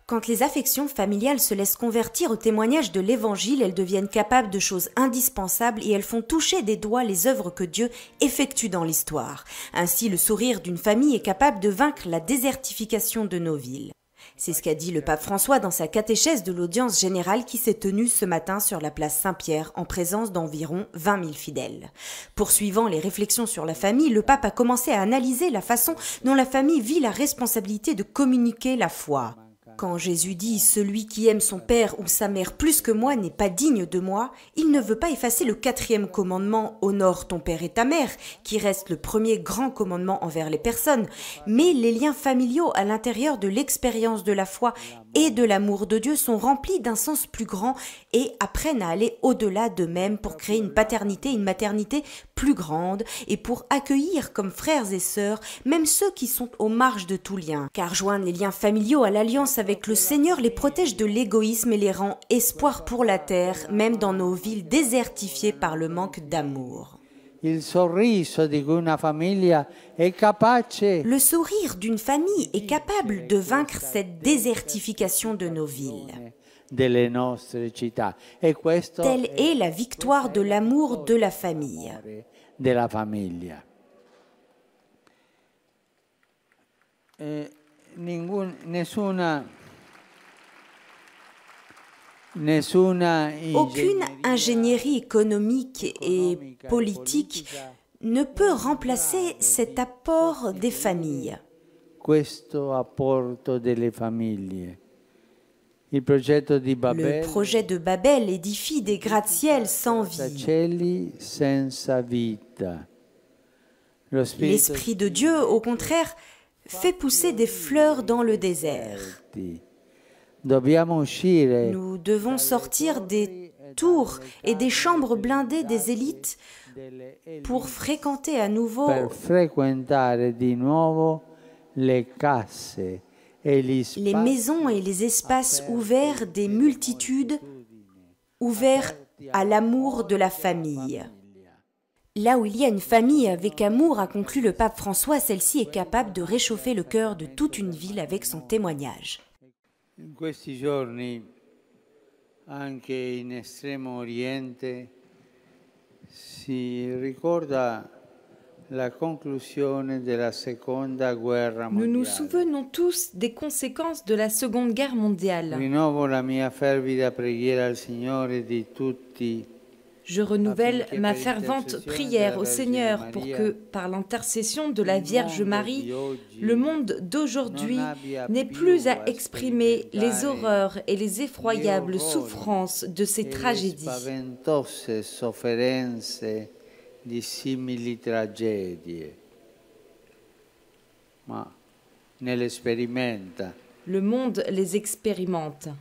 Quand les affections familiales se laissent convertir au témoignage de l'Évangile, elles deviennent capables de choses indispensables et elles font toucher des doigts les œuvres que Dieu effectue dans l'histoire. Ainsi, le sourire d'une famille est capable de vaincre la désertification de nos villes. C'est ce qu'a dit le pape François dans sa catéchèse de l'audience générale qui s'est tenue ce matin sur la place Saint-Pierre en présence d'environ 20 000 fidèles. Poursuivant les réflexions sur la famille, le pape a commencé à analyser la façon dont la famille vit la responsabilité de communiquer la foi. Quand Jésus dit « Celui qui aime son père ou sa mère plus que moi n'est pas digne de moi », il ne veut pas effacer le 4e commandement « Honore ton père et ta mère », qui reste le premier grand commandement envers les personnes, mais les liens familiaux à l'intérieur de l'expérience de la foi et de l'amour de Dieu sont remplis d'un sens plus grand et apprennent à aller au-delà d'eux-mêmes pour créer une paternité et une maternité plus grande et pour accueillir comme frères et sœurs même ceux qui sont aux marges de tout lien. Car joindre les liens familiaux à l'alliance avec le Seigneur les protège de l'égoïsme et les rend espoir pour la terre, même dans nos villes désertifiées par le manque d'amour. Le sourire d'une famille est capable de vaincre cette désertification de nos villes. Telle est la victoire de l'amour de la famille. Aucune ingénierie économique et politique ne peut remplacer cet apport des familles. Le projet de Babel édifie des gratte-ciel sans vie. L'Esprit de Dieu, au contraire, fait pousser des fleurs dans le désert. Nous devons sortir des tours et des chambres blindées des élites pour fréquenter à nouveau les maisons et les espaces ouverts des multitudes, ouverts à l'amour de la famille. Là où il y a une famille avec amour, a conclu le pape François, celle-ci est capable de réchauffer le cœur de toute une ville avec son témoignage. In questi giorni, anche in Estremo Oriente, si ricorda la conclusione della Seconda Guerra mondiale. Nous nous souvenons tous des conséquences de la Seconde Guerre mondiale. Rinnovo la mia fervida preghiera al Signore di tutti. Je renouvelle ma fervente prière au Seigneur pour que, par l'intercession de la Vierge Marie, le monde d'aujourd'hui n'ait plus à exprimer les horreurs et les effroyables souffrances de ces tragédies. Le monde les expérimente.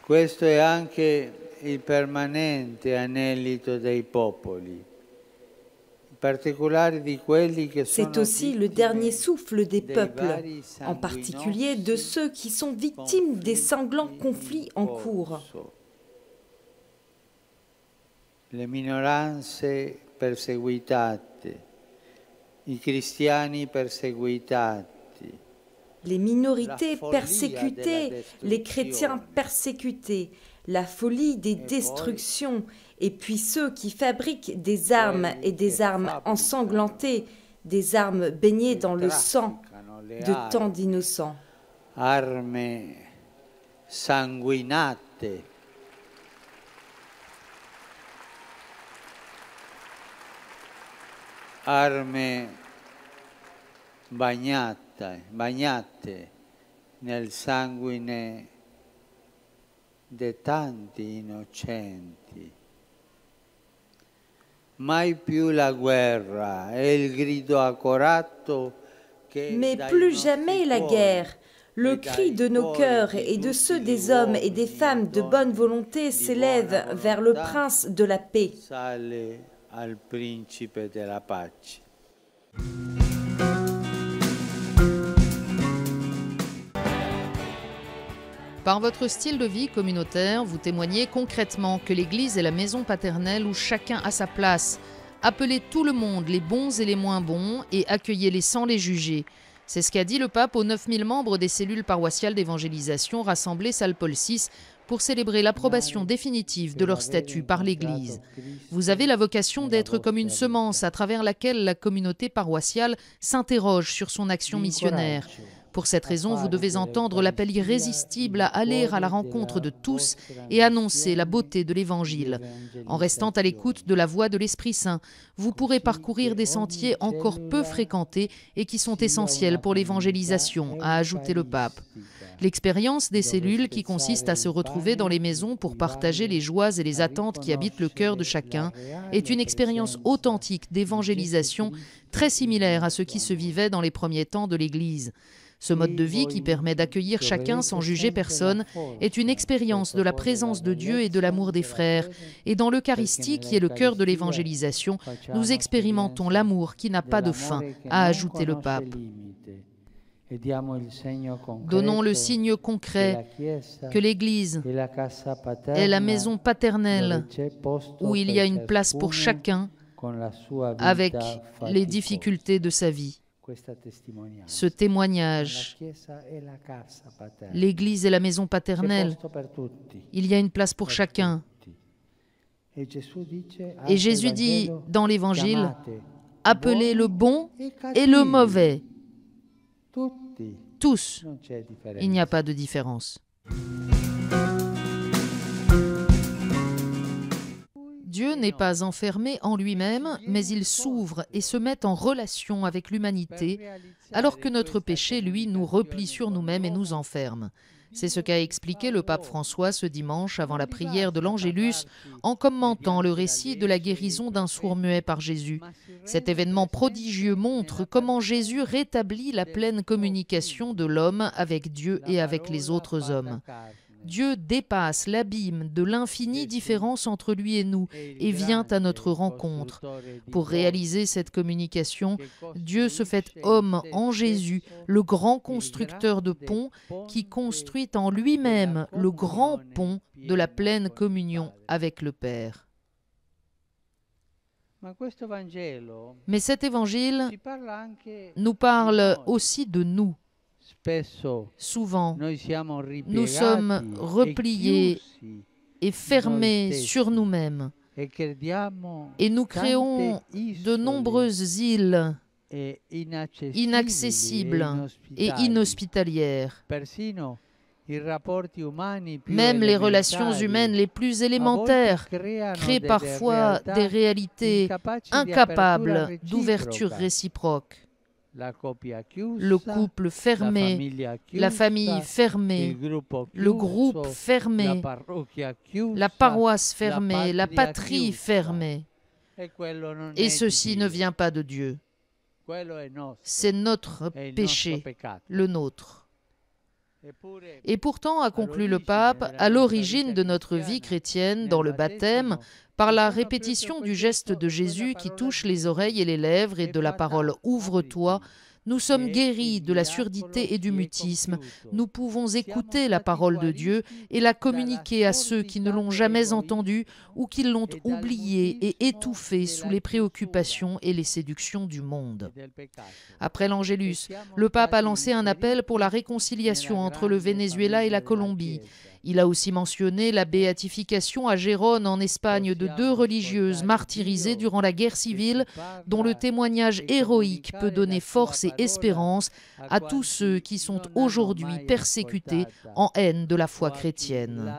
Questo è anche il permanente anelito dei popoli, in particolare di quelli che sono. C'est aussi le dernier souffle des peuples, en particulier de ceux qui sont victimes des sanglants conflits en cours. Le minoranze perseguitate, i cristiani perseguitati. Les minorités persécutées, les chrétiens persécutés, la folie des destructions, et puis ceux qui fabriquent des armes et des armes ensanglantées, des armes baignées dans le sang de tant d'innocents. Arme sanguinate. Arme bagnate nel sanguine di tanti innocenti. Mai più la guerra è il grido accorato che Mais plus jamais la guerre. Le cri de nos cœurs et de ceux des hommes et des femmes de bonne volonté s'élève vers le prince de la paix. Sale al principe della pace. Par votre style de vie communautaire, vous témoignez concrètement que l'Église est la maison paternelle où chacun a sa place. Appelez tout le monde, les bons et les moins bons, et accueillez-les sans les juger. C'est ce qu'a dit le pape aux 9000 membres des cellules paroissiales d'évangélisation rassemblées salle Paul VI pour célébrer l'approbation définitive de leur statut par l'Église. Vous avez la vocation d'être comme une semence à travers laquelle la communauté paroissiale s'interroge sur son action missionnaire. Pour cette raison, vous devez entendre l'appel irrésistible à aller à la rencontre de tous et annoncer la beauté de l'Évangile. En restant à l'écoute de la voix de l'Esprit Saint, vous pourrez parcourir des sentiers encore peu fréquentés et qui sont essentiels pour l'évangélisation, a ajouté le pape. L'expérience des cellules, qui consiste à se retrouver dans les maisons pour partager les joies et les attentes qui habitent le cœur de chacun, est une expérience authentique d'évangélisation très similaire à ce qui se vivait dans les premiers temps de l'Église. Ce mode de vie, qui permet d'accueillir chacun sans juger personne, est une expérience de la présence de Dieu et de l'amour des frères. Et dans l'Eucharistie, qui est le cœur de l'évangélisation, nous expérimentons l'amour qui n'a pas de fin, a ajouté le pape. Donnons le signe concret que l'Église est la maison paternelle où il y a une place pour chacun avec les difficultés de sa vie. Ce témoignage, l'Église est la maison paternelle, il y a une place pour chacun. Et Jésus dit dans l'Évangile, appelez le bon et le mauvais, tous, il n'y a pas de différence. Dieu n'est pas enfermé en lui-même, mais il s'ouvre et se met en relation avec l'humanité, alors que notre péché, lui, nous replie sur nous-mêmes et nous enferme. C'est ce qu'a expliqué le pape François ce dimanche avant la prière de l'Angélus, en commentant le récit de la guérison d'un sourd-muet par Jésus. Cet événement prodigieux montre comment Jésus rétablit la pleine communication de l'homme avec Dieu et avec les autres hommes. Dieu dépasse l'abîme de l'infinie différence entre lui et nous et vient à notre rencontre. Pour réaliser cette communication, Dieu se fait homme en Jésus, le grand constructeur de ponts qui construit en lui-même le grand pont de la pleine communion avec le Père. Mais cet évangile nous parle aussi de nous. Souvent, nous sommes repliés et fermés sur nous-mêmes et nous créons de nombreuses îles inaccessibles et inhospitalières. Même les relations humaines les plus élémentaires créent parfois des réalités incapables d'ouverture réciproque. Le couple fermé, la famille fermée, le groupe fermé, la paroisse fermée, la patrie fermée. Et ceci ne vient pas de Dieu. C'est notre péché, le nôtre. Et pourtant, a conclu le pape, à l'origine de notre vie chrétienne, dans le baptême, par la répétition du geste de Jésus qui touche les oreilles et les lèvres et de la parole « Ouvre-toi », nous sommes guéris de la surdité et du mutisme. Nous pouvons écouter la parole de Dieu et la communiquer à ceux qui ne l'ont jamais entendue ou qui l'ont oubliée et étouffée sous les préoccupations et les séductions du monde. Après l'Angélus, le pape a lancé un appel pour la réconciliation entre le Venezuela et la Colombie. Il a aussi mentionné la béatification à Gérone en Espagne de 2 religieuses martyrisées durant la guerre civile, dont le témoignage héroïque peut donner force et espérance à tous ceux qui sont aujourd'hui persécutés en haine de la foi chrétienne.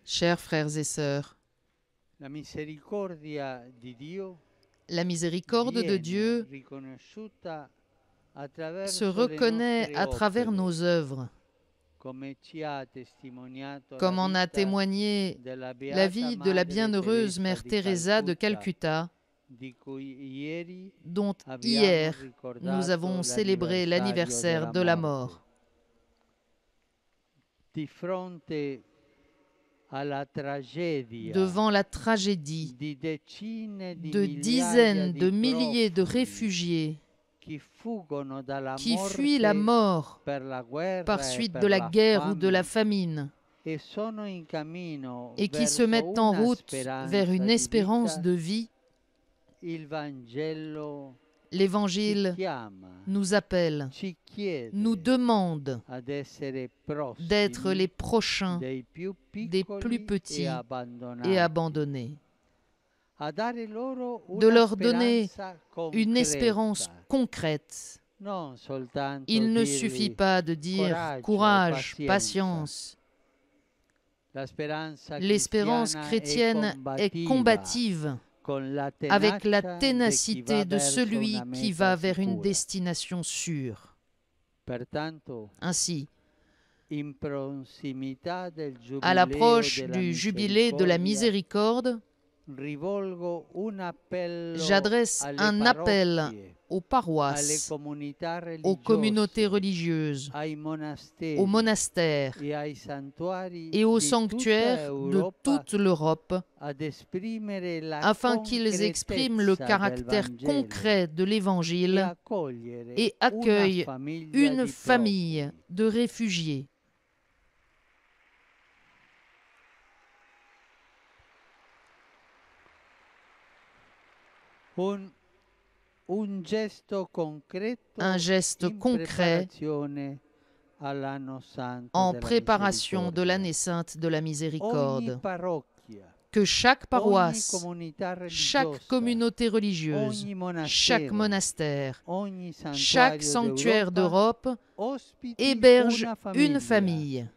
Chers frères et sœurs, la miséricorde de Dieu se reconnaît à travers nos œuvres, comme en a témoigné la vie de la bienheureuse Mère Teresa de Calcutta, dont hier nous avons célébré l'anniversaire de la mort. Devant la tragédie de dizaines de milliers de réfugiés qui fuient la mort par suite de la guerre ou de la famine et qui se mettent en route vers une espérance de vie, l'Évangile nous appelle, nous demande d'être les prochains des plus petits et abandonnés, de leur donner une espérance concrète. Il ne suffit pas de dire courage, patience. L'espérance chrétienne est combative avec la ténacité de celui qui va vers une destination sûre. Ainsi, à l'approche du jubilé de la miséricorde, j'adresse un appel aux paroisses, aux communautés religieuses, aux monastères et aux sanctuaires de toute l'Europe, afin qu'ils expriment le caractère concret de l'Évangile et accueillent une famille de réfugiés. Un geste concret en préparation de l'année sainte de la miséricorde. Que chaque paroisse, chaque communauté religieuse, chaque monastère, chaque sanctuaire d'Europe héberge une famille,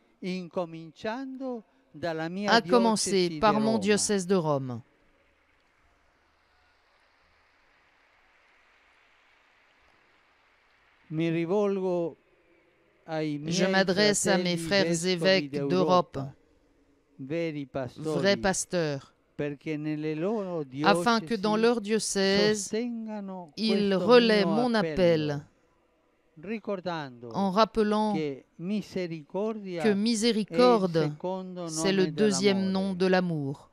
à commencer par mon diocèse de Rome. Je m'adresse à mes frères évêques d'Europe, vrais pasteurs, afin que dans leur diocèse, ils relaient mon appel, en rappelant que miséricorde, c'est le deuxième nom de l'amour.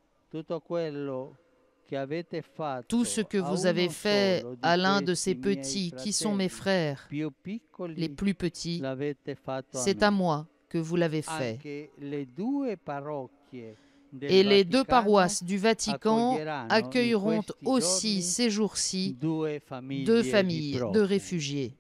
Tout ce que vous avez fait à l'un de ces petits qui sont mes frères, les plus petits, c'est à moi que vous l'avez fait. Et les deux paroisses du Vatican accueilleront aussi ces jours-ci deux familles de réfugiés.